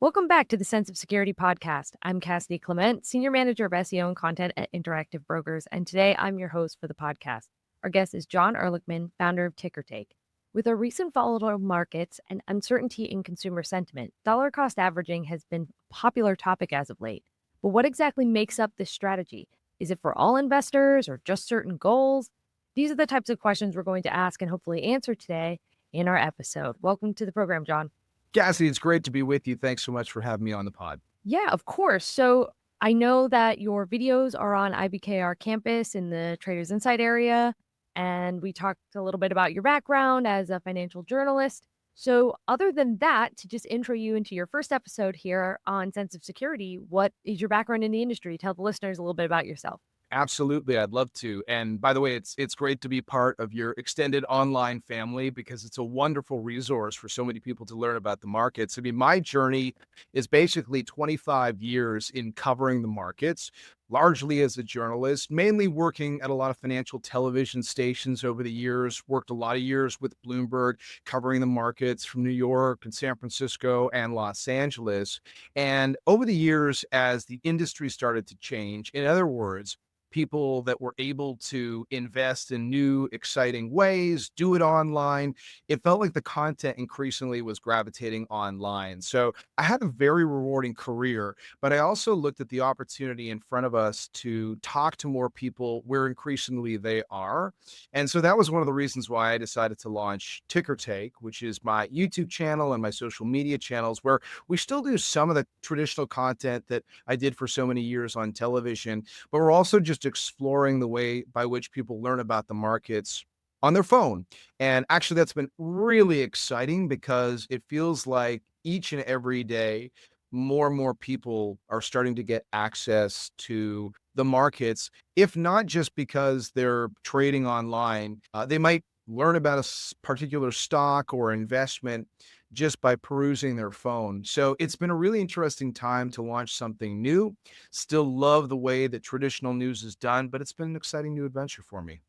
Welcome back to the Sense of Security podcast. I'm Cassidy Clement, Senior Manager of SEO and Content at Interactive Brokers, and today I'm your host for the podcast. Our guest is Jon Erlichman, founder of TickerTake. With our recent volatile markets and uncertainty in consumer sentiment, dollar cost averaging has been a popular topic as of late. But what exactly makes up this strategy? Is it for all investors or just certain goals? These are the types of questions we're going to ask and hopefully answer today in our episode. Welcome to the program, Jon. Cassidy, it's great to be with you. Thanks so much for having me on the pod. Yeah, of course. So I know that your videos are on IBKR campus in the Traders Insight area, and we talked a little bit about your background as a financial journalist. So other than that, to just intro you into your first episode here on Sense of Security, what is your background in the industry? Tell the listeners a little bit about yourself. Absolutely, I'd love to. And by the way, it's great to be part of your extended online family because it's a wonderful resource for so many people to learn about the markets. I mean, my journey is basically 25 years in covering the markets, largely as a journalist, mainly working at a lot of financial television stations over the years, worked a lot of years with Bloomberg, covering the markets from New York and San Francisco and Los Angeles. And over the years, as the industry started to change, in other words, people that were able to invest in new, exciting ways, do it online. It felt like the content increasingly was gravitating online. So I had a very rewarding career, but I also looked at the opportunity in front of us to talk to more people where increasingly they are. And so that was one of the reasons why I decided to launch TickerTake, which is my YouTube channel and my social media channels, where we still do some of the traditional content that I did for so many years on television, but we're also just exploring the way by which people learn about the markets on their phone. And actually, that's been really exciting because it feels like each and every day, more and more people are starting to get access to the markets, if not just because they're trading online, they might learn about a particular stock or investment just by perusing their phone. So it's been a really interesting time to launch something new. Still love the way that traditional news is done, but it's been an exciting new adventure for me.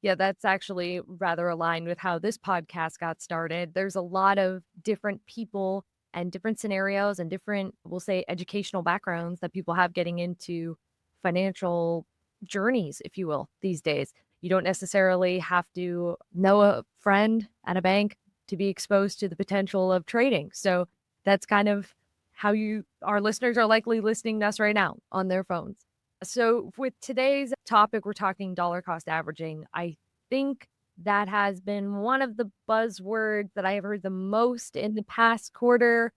Yeah, that's actually rather aligned with how this podcast got started. There's a lot of different people and different scenarios and different, we'll say, educational backgrounds that people have getting into financial journeys, if you will, these days. You don't necessarily have to know a friend at a bank to be exposed to the potential of trading. So that's kind of how our listeners are likely listening to us right now on their phones. So with today's topic, we're talking dollar cost averaging. I think that has been one of the buzzwords that I have heard the most in the past quarter,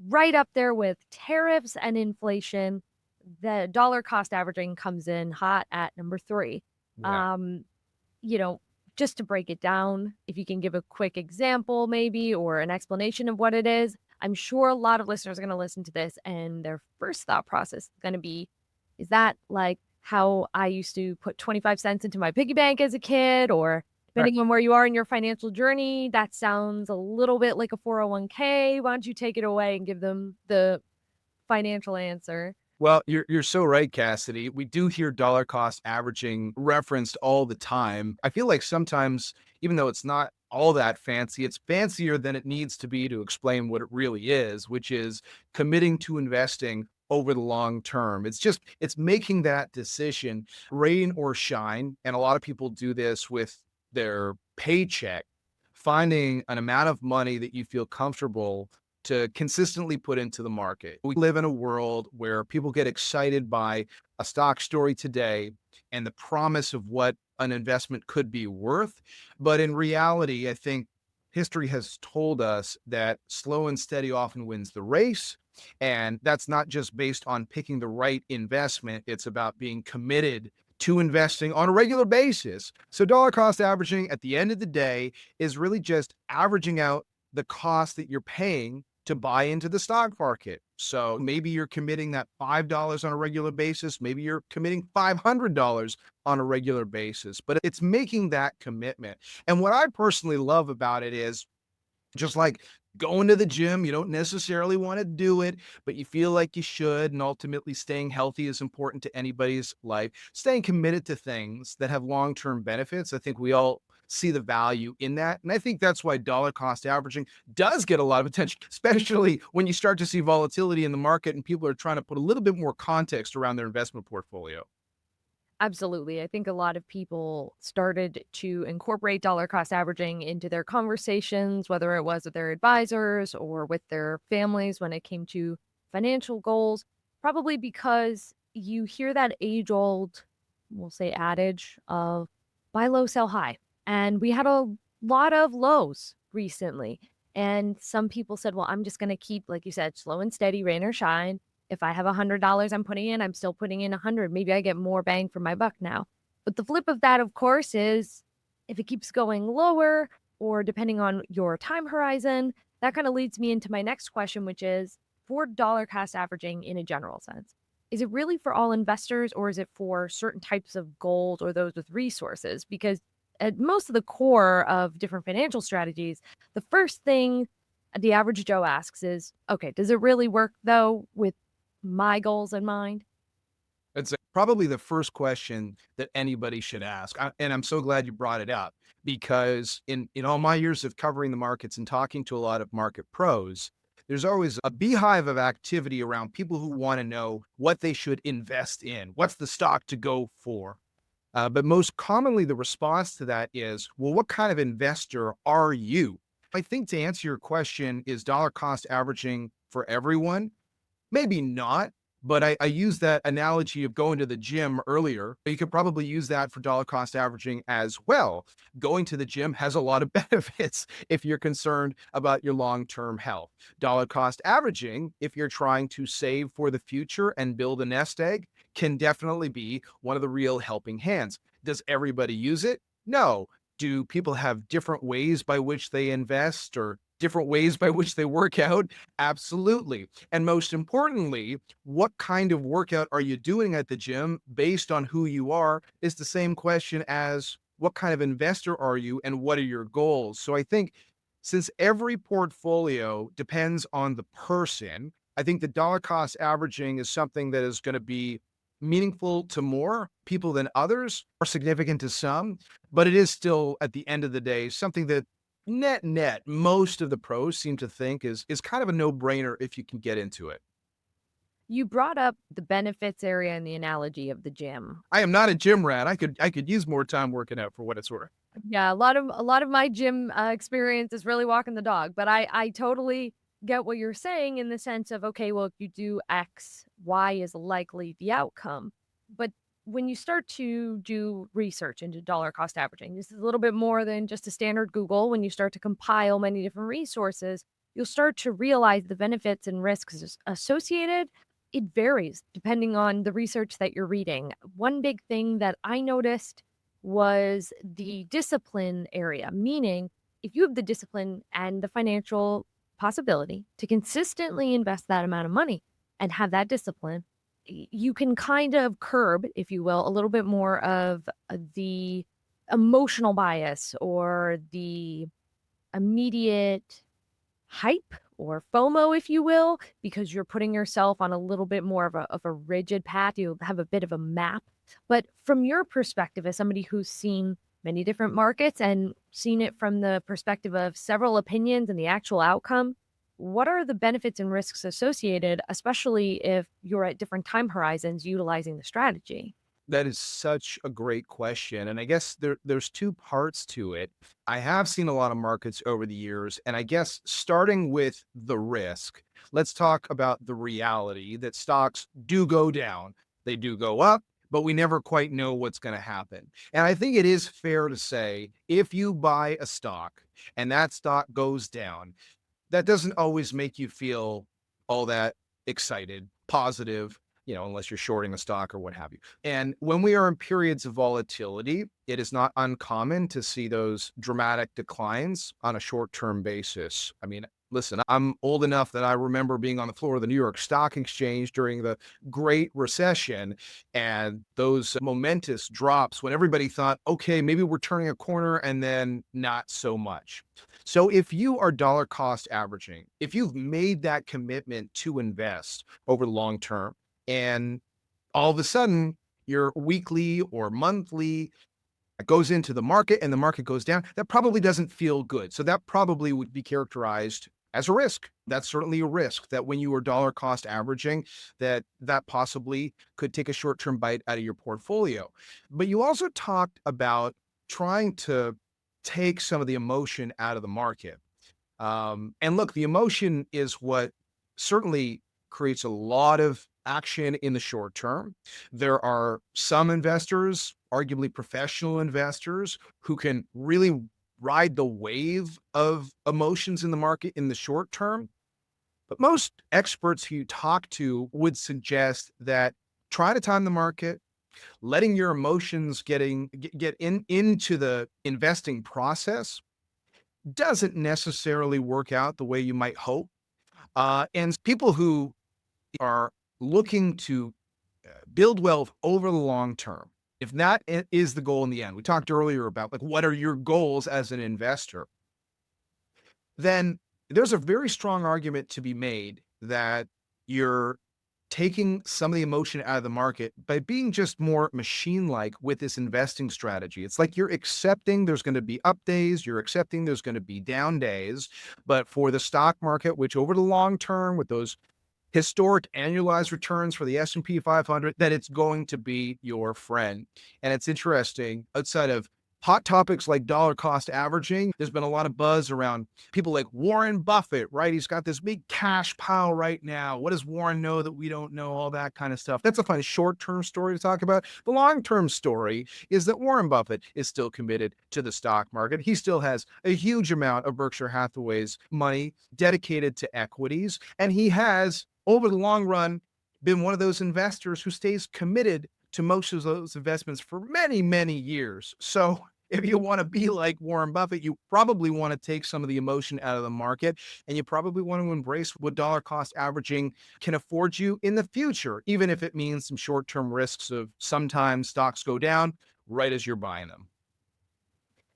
right up there with tariffs and inflation. The dollar cost averaging comes in hot at number 3. Yeah. You know, just to break it down, if you can give a quick example maybe or an explanation of what it is, I'm sure a lot of listeners are going to listen to this and their first thought process is going to be, is that like how I used to put 25 cents into my piggy bank as a kid? Or Right. depending on where you are in your financial journey, that sounds a little bit like a 401k. Why don't you take it away and give them the financial answer? Well, you're so right, Cassidy. We do hear dollar cost averaging referenced all the time. I feel like sometimes, even though it's not all that fancy, it's fancier than it needs to be to explain what it really is, which is committing to investing over the long term. It's making that decision, rain or shine. And a lot of people do this with their paycheck, finding an amount of money that you feel comfortable to consistently put into the market. We live in a world where people get excited by a stock story today and the promise of what an investment could be worth. But in reality, I think history has told us that slow and steady often wins the race. And that's not just based on picking the right investment, it's about being committed to investing on a regular basis. So, dollar cost averaging at the end of the day is really just averaging out the cost that you're paying to buy into the stock market. So maybe you're committing that $5 on a regular basis. Maybe you're committing $500 on a regular basis, but it's making that commitment. And what I personally love about it is just like going to the gym, you don't necessarily want to do it, but you feel like you should. And ultimately, staying healthy is important to anybody's life. Staying committed to things that have long term benefits. I think we all see the value in that. And I think that's why dollar cost averaging does get a lot of attention, especially when you start to see volatility in the market and people are trying to put a little bit more context around their investment portfolio. Absolutely. I think a lot of people started to incorporate dollar cost averaging into their conversations, whether it was with their advisors or with their families when it came to financial goals, probably because you hear that age old, we'll say, adage of buy low, sell high. And we had a lot of lows recently. And some people said, well, I'm just going to keep, like you said, slow and steady, rain or shine. If I have $100 I'm putting in, I'm still putting in 100. Maybe I get more bang for my buck now. But the flip of that, of course, is if it keeps going lower or depending on your time horizon, that kind of leads me into my next question, which is for dollar cost averaging in a general sense. Is it really for all investors or is it for certain types of gold or those with resources? Because at most of the core of different financial strategies, the first thing the average Joe asks is, okay, does it really work though with my goals in mind? It's probably the first question that anybody should ask. And I'm so glad you brought it up because in all my years of covering the markets and talking to a lot of market pros, there's always a beehive of activity around people who want to know what they should invest in. What's the stock to go for? But most commonly, the response to that is, well, what kind of investor are you? I think to answer your question, is dollar cost averaging for everyone? Maybe not, but I used that analogy of going to the gym earlier. You could probably use that for dollar cost averaging as well. Going to the gym has a lot of benefits if you're concerned about your long-term health. Dollar cost averaging, if you're trying to save for the future and build a nest egg, can definitely be one of the real helping hands. Does everybody use it? No. Do people have different ways by which they invest or different ways by which they work out? Absolutely. And most importantly, what kind of workout are you doing at the gym based on who you are is the same question as what kind of investor are you and what are your goals? So I think since every portfolio depends on the person, I think the dollar cost averaging is something that is going to be meaningful to more people than others or significant to some, but it is still at the end of the day something that net, most of the pros seem to think is kind of a no-brainer if you can get into it. You brought up the benefits area in the analogy of the gym. I am not a gym rat. I could use more time working out for what it's worth. Yeah, a lot of my gym experience is really walking the dog, but I totally get what you're saying in the sense of okay, well, if you do X, Y is likely the outcome. But when you start to do research into dollar cost averaging, this is a little bit more than just a standard Google. When you start to compile many different resources, you'll start to realize the benefits and risks associated. It varies depending on the research that you're reading. One big thing that I noticed was the discipline area, meaning if you have the discipline and the financial possibility to consistently invest that amount of money and have that discipline, you can kind of curb, if you will, a little bit more of the emotional bias or the immediate hype or FOMO, if you will, because you're putting yourself on a little bit more of a rigid path. You have a bit of a map. But from your perspective, as somebody who's seen many different markets and seen it from the perspective of several opinions and the actual outcome, what are the benefits and risks associated, especially if you're at different time horizons utilizing the strategy? That is such a great question, and I guess there's 2 parts to it. I have seen a lot of markets over the years, and I guess starting with the risk, let's talk about the reality that stocks do go down. They do go up, but we never quite know what's gonna happen. And I think it is fair to say, if you buy a stock and that stock goes down, that doesn't always make you feel all that excited, positive, unless you're shorting a stock or what have you. And when we are in periods of volatility, it is not uncommon to see those dramatic declines on a short-term basis. I mean, listen, I'm old enough that I remember being on the floor of the New York Stock Exchange during the Great Recession and those momentous drops when everybody thought, okay, maybe we're turning a corner and then not so much. So if you are dollar cost averaging, if you've made that commitment to invest over the long term, and all of a sudden your weekly or monthly it goes into the market and the market goes down, that probably doesn't feel good. So that probably would be characterized as a risk. That's certainly a risk that when you are dollar cost averaging, that possibly could take a short-term bite out of your portfolio. But you also talked about trying to take some of the emotion out of the market. And look, the emotion is what certainly creates a lot of action in the short term. There are some investors, arguably professional investors, who can really ride the wave of emotions in the market in the short term. But most experts who you talk to would suggest that try to time the market, letting your emotions get into the investing process doesn't necessarily work out the way you might hope. And people who are looking to build wealth over the long term, if that is the goal in the end, we talked earlier about like what are your goals as an investor, then there's a very strong argument to be made that you're taking some of the emotion out of the market by being just more machine like with this investing strategy. It's like you're accepting there's going to be up days, you're accepting there's going to be down days. But for the stock market, which over the long term, with those historic annualized returns for the S&P 500, that it's going to be your friend. And it's interesting, outside of hot topics like dollar cost averaging, there's been a lot of buzz around people like Warren Buffett, right? He's got this big cash pile right now. What does Warren know that we don't know? All that kind of stuff. That's a fun short-term story to talk about. The long-term story is that Warren Buffett is still committed to the stock market. He still has a huge amount of Berkshire Hathaway's money dedicated to equities, and he has over the long run, been one of those investors who stays committed to most of those investments for many, many years. So if you want to be like Warren Buffett, you probably want to take some of the emotion out of the market, and you probably want to embrace what dollar cost averaging can afford you in the future, even if it means some short-term risks of sometimes stocks go down right as you're buying them.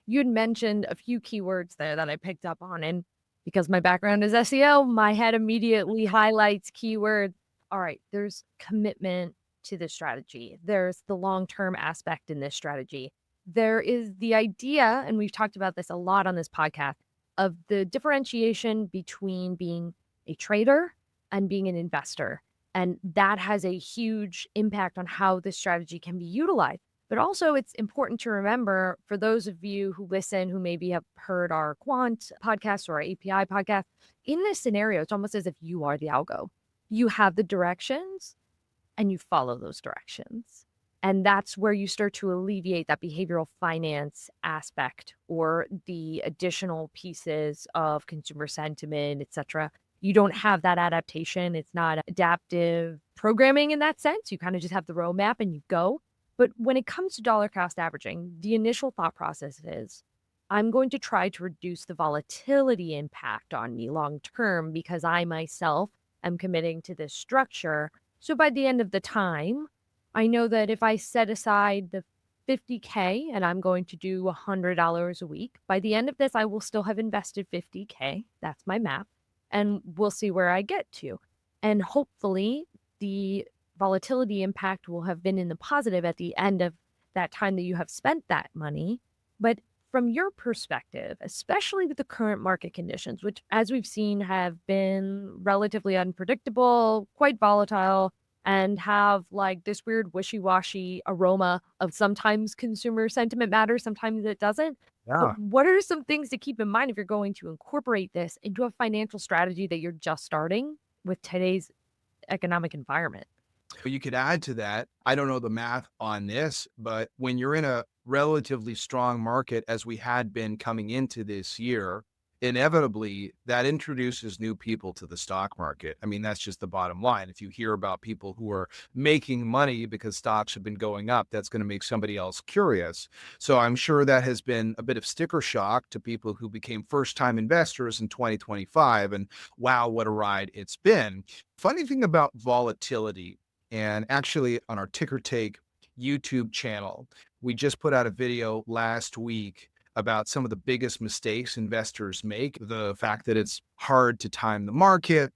You'd mentioned a few keywords there that I picked up on, and because my background is SEO, my head immediately highlights keywords. All right, there's commitment to this strategy. There's the long-term aspect in this strategy. There is the idea, and we've talked about this a lot on this podcast, of the differentiation between being a trader and being an investor. And that has a huge impact on how this strategy can be utilized. But also, it's important to remember for those of you who listen, who maybe have heard our quant podcast or our API podcast, in this scenario, it's almost as if you are the algo. You have the directions and you follow those directions. And that's where you start to alleviate that behavioral finance aspect or the additional pieces of consumer sentiment, et cetera. You don't have that adaptation. It's not adaptive programming in that sense. You kind of just have the roadmap and you go. But when it comes to dollar cost averaging, the initial thought process is I'm going to try to reduce the volatility impact on me long term because I myself am committing to this structure. So by the end of the time, I know that if I set aside the 50K and I'm going to do $100 a week, by the end of this, I will still have invested 50K. That's my math. And we'll see where I get to. And hopefully the volatility impact will have been in the positive at the end of that time that you have spent that money. But from your perspective, especially with the current market conditions, which as we've seen have been relatively unpredictable, quite volatile, and have like this weird wishy-washy aroma of sometimes consumer sentiment matters, sometimes it doesn't. Yeah. But what are some things to keep in mind if you're going to incorporate this into a financial strategy that you're just starting with today's economic environment? But you could add to that, I don't know the math on this, but when you're in a relatively strong market as we had been coming into this year, inevitably that introduces new people to the stock market. I mean, that's just the bottom line. If you hear about people who are making money because stocks have been going up, that's going to make somebody else curious. So I'm sure that has been a bit of sticker shock to people who became first-time investors in 2025. And wow, what a ride it's been. Funny thing about volatility, and actually on our Ticker Take YouTube channel, we just put out a video last week about some of the biggest mistakes investors make. The fact that it's hard to time the market,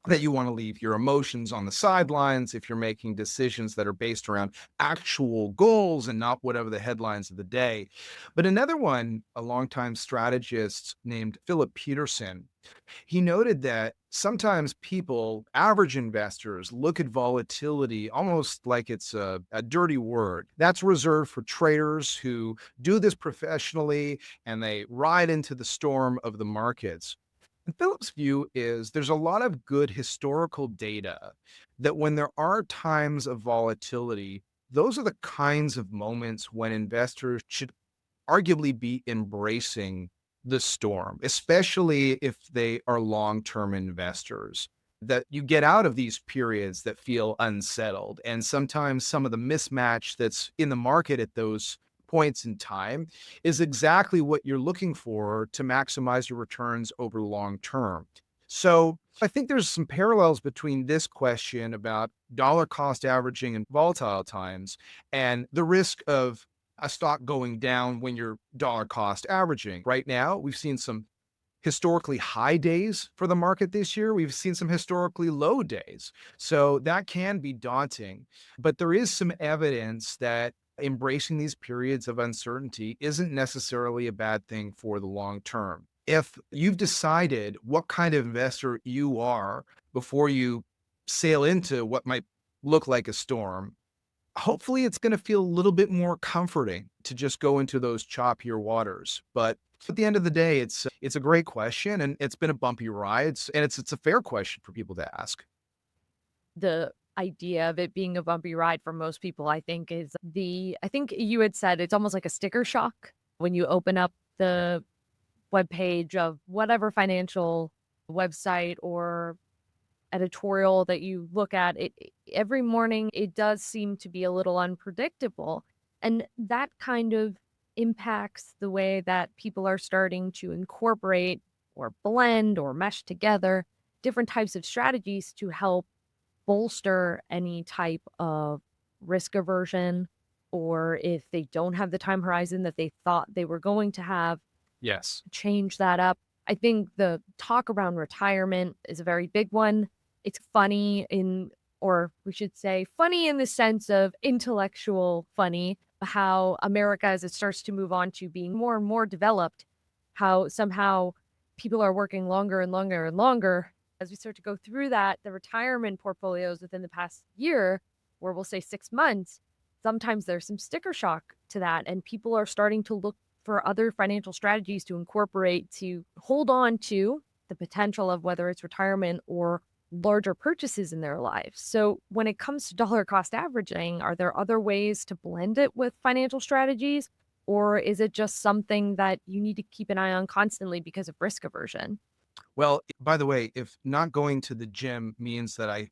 that you want to leave your emotions on the sidelines if you're making decisions that are based around actual goals and not whatever the headlines of the day. But another one, a longtime strategist named Philip Peterson, he noted that sometimes people, average investors, look at volatility almost like it's a dirty word. That's reserved for traders who do this professionally and they ride into the storm of the markets. And Philip's view is there's a lot of good historical data that when there are times of volatility, those are the kinds of moments when investors should arguably be embracing the storm, especially if they are long-term investors. That you get out of these periods that feel unsettled. And sometimes some of the mismatch that's in the market at those points in time is exactly what you're looking for to maximize your returns over long term. So I think there's some parallels between this question about dollar cost averaging in volatile times and the risk of a stock going down when you're dollar cost averaging. Right now, we've seen some historically high days for the market this year. We've seen some historically low days. So that can be daunting. But there is some evidence that embracing these periods of uncertainty isn't necessarily a bad thing for the long term. If you've decided what kind of investor you are before you sail into what might look like a storm, hopefully it's going to feel a little bit more comforting to just go into those choppier waters. But at the end of the day, it's a great question, and it's been a bumpy ride, and it's a fair question for people to ask. The idea of it being a bumpy ride for most people, I think, is I think you had said it's almost like a sticker shock when you open up the webpage of whatever financial website or editorial that you look at. Every morning, it does seem to be a little unpredictable, and that kind of impacts the way that people are starting to incorporate or blend or mesh together different types of strategies to help bolster any type of risk aversion, or if they don't have the time horizon that they thought they were going to have, Yes. change that up. I think the talk around retirement is a very big one. It's funny or we should say funny in the sense of intellectual funny, how America, as it starts to move on to being more and more developed, how somehow people are working longer and longer and longer. As we start to go through that, the retirement portfolios within the past year, or we'll say 6 months, sometimes there's some sticker shock to that. And people are starting to look for other financial strategies to incorporate to hold on to the potential of whether it's retirement or larger purchases in their lives. So when it comes to dollar cost averaging, are there other ways to blend it with financial strategies? Or is it just something that you need to keep an eye on constantly because of risk aversion? Well, by the way, if not going to the gym means that I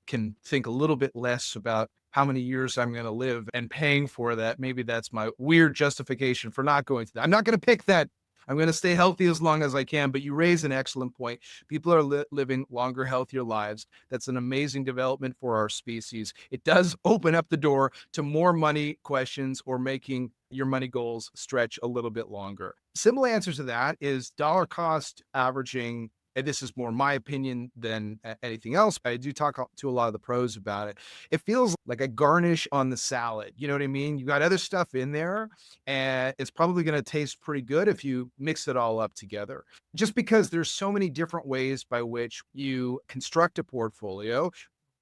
can think a little bit less about how many years I'm going to live and paying for that, maybe that's my weird justification for not going to that. I'm not going to pick that. I'm going to stay healthy as long as I can. But you raise an excellent point. People are living longer, healthier lives. That's an amazing development for our species. It does open up the door to more money questions or making your money goals stretch a little bit longer. Simple answer to that is dollar cost averaging, and this is more my opinion than anything else. I do talk to a lot of the pros about it. It feels like a garnish on the salad. You know what I mean? You got other stuff in there, and it's probably going to taste pretty good if you mix it all up together. Just because there's so many different ways by which you construct a portfolio,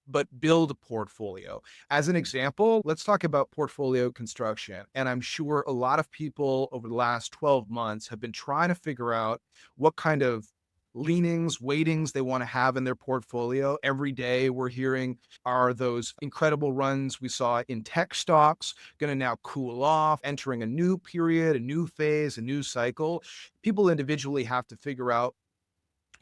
but build a portfolio. As an example, let's talk about portfolio construction. And I'm sure a lot of people over the last 12 months have been trying to figure out what kind of leanings, weightings they want to have in their portfolio. Every day we're hearing, are those incredible runs we saw in tech stocks going to now cool off, entering a new period, a new phase, a new cycle? People individually have to figure out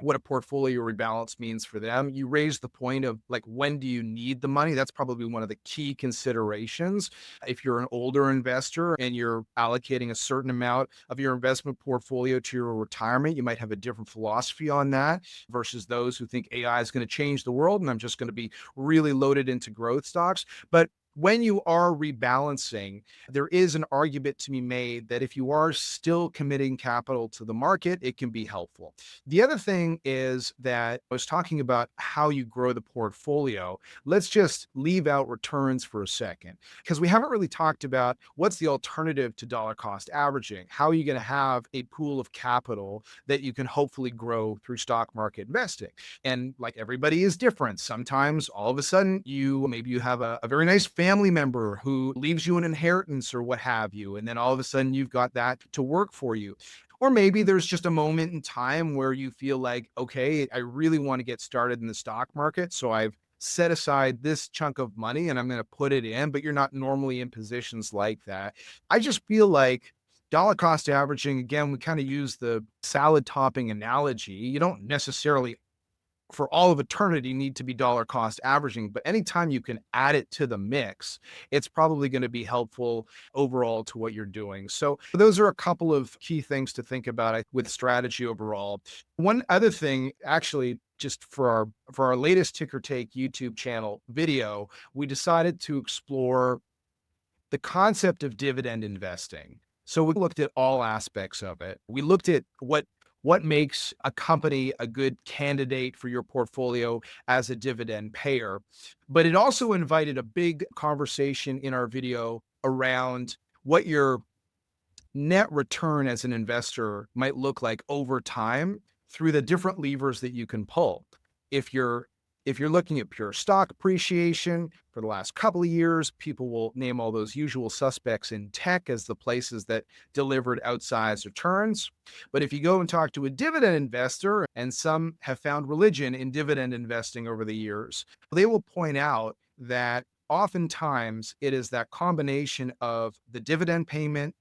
what a portfolio rebalance means for them. You raised the point of like, when do you need the money? That's probably one of the key considerations. If you're an older investor and you're allocating a certain amount of your investment portfolio to your retirement, you might have a different philosophy on that versus those who think AI is going to change the world and I'm just going to be really loaded into growth stocks. But when you are rebalancing, there is an argument to be made that if you are still committing capital to the market, it can be helpful. The other thing is that I was talking about how you grow the portfolio. Let's just leave out returns for a second, because we haven't really talked about what's the alternative to dollar cost averaging. How are you going to have a pool of capital that you can hopefully grow through stock market investing? And like everybody is different. Sometimes all of a sudden maybe you have a very nice family member who leaves you an inheritance or what have you. And then all of a sudden you've got that to work for you. Or maybe there's just a moment in time where you feel like, okay, I really want to get started in the stock market. So I've set aside this chunk of money and I'm going to put it in, but you're not normally in positions like that. I just feel like dollar cost averaging, again, we kind of use the salad topping analogy. You don't necessarily for all of eternity need to be dollar cost averaging, but anytime you can add it to the mix, it's probably going to be helpful overall to what you're doing. So those are a couple of key things to think about with strategy overall. One other thing, actually, just for our latest Ticker Take YouTube channel video, we decided to explore the concept of dividend investing. So we looked at all aspects of it. We looked at what makes a company a good candidate for your portfolio as a dividend payer. But it also invited a big conversation in our video around what your net return as an investor might look like over time through the different levers that you can pull. If you're if you're looking at pure stock appreciation for the last couple of years, people will name all those usual suspects in tech as the places that delivered outsized returns. But if you go and talk to a dividend investor, and some have found religion in dividend investing over the years, they will point out that oftentimes it is that combination of the dividend payment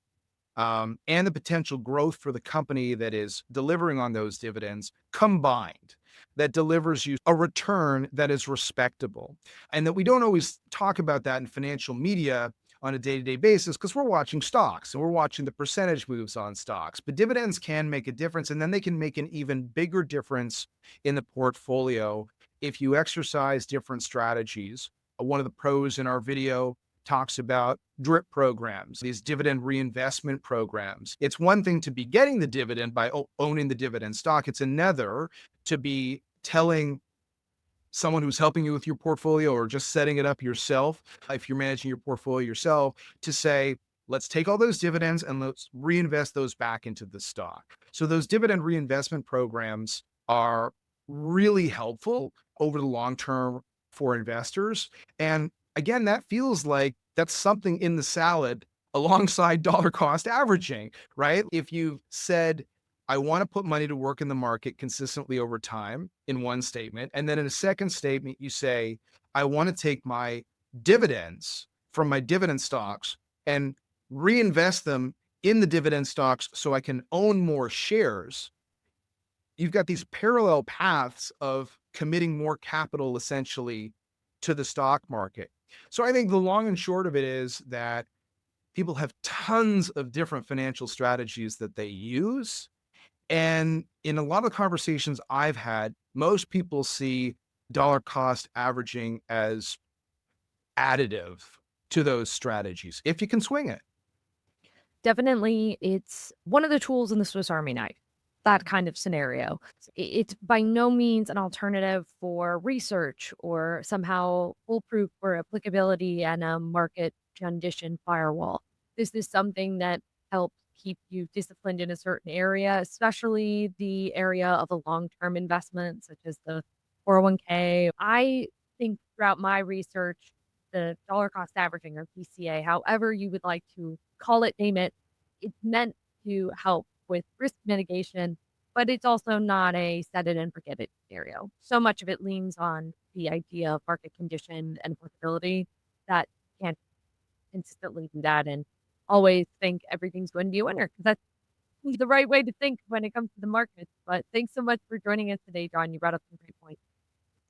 and the potential growth for the company that is delivering on those dividends combined that delivers you a return that is respectable. And that we don't always talk about that in financial media on a day-to-day basis because we're watching stocks and we're watching the percentage moves on stocks. But dividends can make a difference, and then they can make an even bigger difference in the portfolio if you exercise different strategies. One of the pros in our video talks about drip programs, these dividend reinvestment programs. It's one thing to be getting the dividend by owning the dividend stock. It's another to be telling someone who's helping you with your portfolio or just setting it up yourself, if you're managing your portfolio yourself, to say, let's take all those dividends and let's reinvest those back into the stock. So those dividend reinvestment programs are really helpful over the long term for investors. And again, that feels like that's something in the salad alongside dollar cost averaging, right? If you've said, I want to put money to work in the market consistently over time in one statement. And then in a second statement, you say, I want to take my dividends from my dividend stocks and reinvest them in the dividend stocks so I can own more shares. You've got these parallel paths of committing more capital essentially to the stock market. So I think the long and short of it is that people have tons of different financial strategies that they use. And in a lot of conversations I've had, most people see dollar cost averaging as additive to those strategies, if you can swing it. Definitely, it's one of the tools in the Swiss Army knife, that kind of scenario. It's by no means an alternative for research or somehow foolproof for applicability and a market condition firewall. This is something that helps keep you disciplined in a certain area, especially the area of a long-term investment, such as the 401k. I think throughout my research, the dollar cost averaging or DCA, however you would like to call it, name it, it's meant to help with risk mitigation, but it's also not a set it and forget it scenario. So much of it leans on the idea of market condition and affordability that you can't consistently do that and always think everything's going to be a winner because that's the right way to think when it comes to the markets. But thanks so much for joining us today, John. You brought up some great points.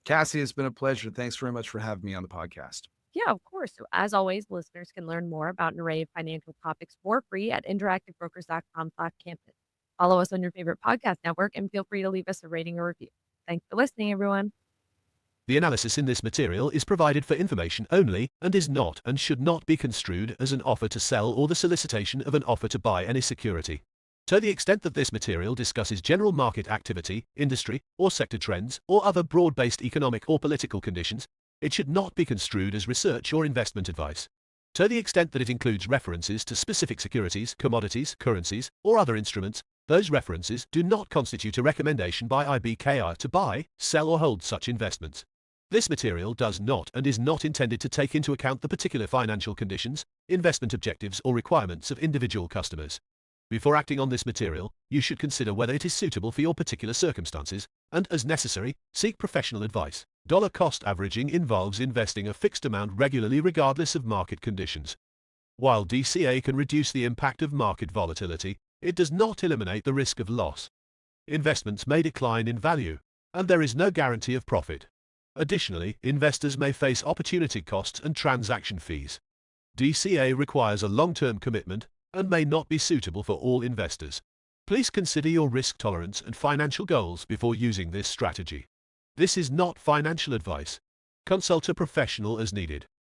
Cassie, it's been a pleasure. Thanks very much for having me on the podcast. Yeah, of course. So as always, listeners can learn more about an array of financial topics for free at interactivebrokers.com/campus. Follow us on your favorite podcast network and feel free to leave us a rating or review. Thanks for listening, everyone. The analysis in this material is provided for information only and is not and should not be construed as an offer to sell or the solicitation of an offer to buy any security. To the extent that this material discusses general market activity, industry, or sector trends, or other broad-based economic or political conditions, it should not be construed as research or investment advice. To the extent that it includes references to specific securities, commodities, currencies, or other instruments, those references do not constitute a recommendation by IBKR to buy, sell, or hold such investments. This material does not and is not intended to take into account the particular financial conditions, investment objectives, or requirements of individual customers. Before acting on this material, you should consider whether it is suitable for your particular circumstances, and, as necessary, seek professional advice. Dollar cost averaging involves investing a fixed amount regularly regardless of market conditions. While DCA can reduce the impact of market volatility, it does not eliminate the risk of loss. Investments may decline in value, and there is no guarantee of profit. Additionally, investors may face opportunity costs and transaction fees. DCA requires a long-term commitment and may not be suitable for all investors. Please consider your risk tolerance and financial goals before using this strategy. This is not financial advice. Consult a professional as needed.